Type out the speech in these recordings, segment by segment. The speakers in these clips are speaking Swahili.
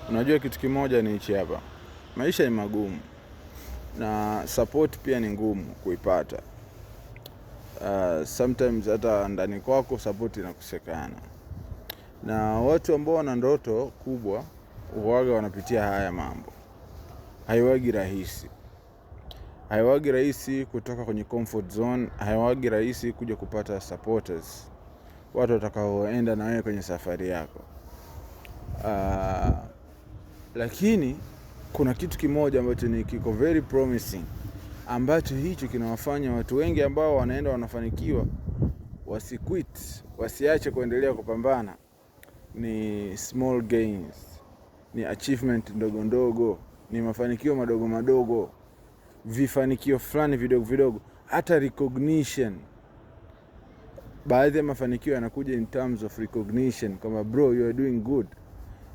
Unajua kitu kimoja ni hichi hapa. Maisha ni magumu na support pia ni ngumu kuipata. Sometimes hata ndani kwako support inakosekana. Na watu ambao wana ndoto kubwa huwaga wanapitia haya mambo. Haiwagi rahisi. Haiwagi rahisi kutoka kwenye comfort zone, haiwagi rahisi kuja kupata supporters. Watu watakaoenda na wewe kwenye safari yako. Lakini kuna kitu kimoja ambacho ni kiko very promising, ambacho hicho kinawafanya watu wengi ambao wanaenda wanafanikiwa wasiquit, wasiache kuendelea kupambana. Ni small gains, ni achievement ndogo ndogo, ni mafanikio madogo madogo, vifanikio fulani vidogo vidogo, hata recognition. Baadhi ya mafanikio yanakuja in terms of recognition, kama bro, you are doing good.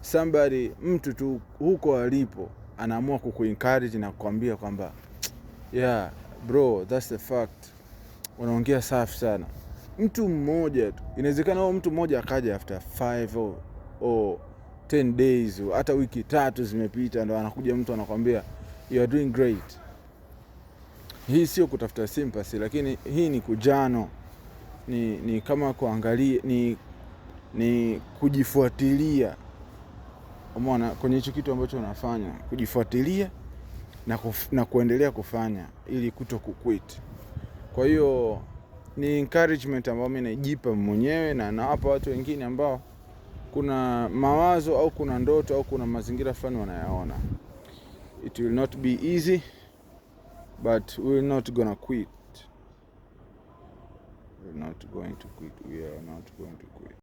Somebody, mtu tu huko alipo anaamua kukuencourage na kukwambia kwamba yeah bro, that's the fact, unaongea safi sana. Mtu mmoja tu, inawezekana huyo mtu mmoja akaja after 5 or 10 days, hata wiki 3 zimepita, ndo anakuja mtu anakuambia you are doing great. Hii sio kutafuta sympathy, lakini hii ni kujano, ni kama kuangalia, ni kujifuatilia. Umeona, kwenye hicho kitu ambacho unafanya, kujifuatilia na kuendelea kufanya ili kutokuquit. Kwa hiyo ni encouragement ambayo mimi najipa mwenyewe na nawapa watu wengine ambao kuna mawazo au kuna ndoto au kuna mazingira fulani wanayaona. It will not be easy, but we are not gonna quit. We are not going to quit.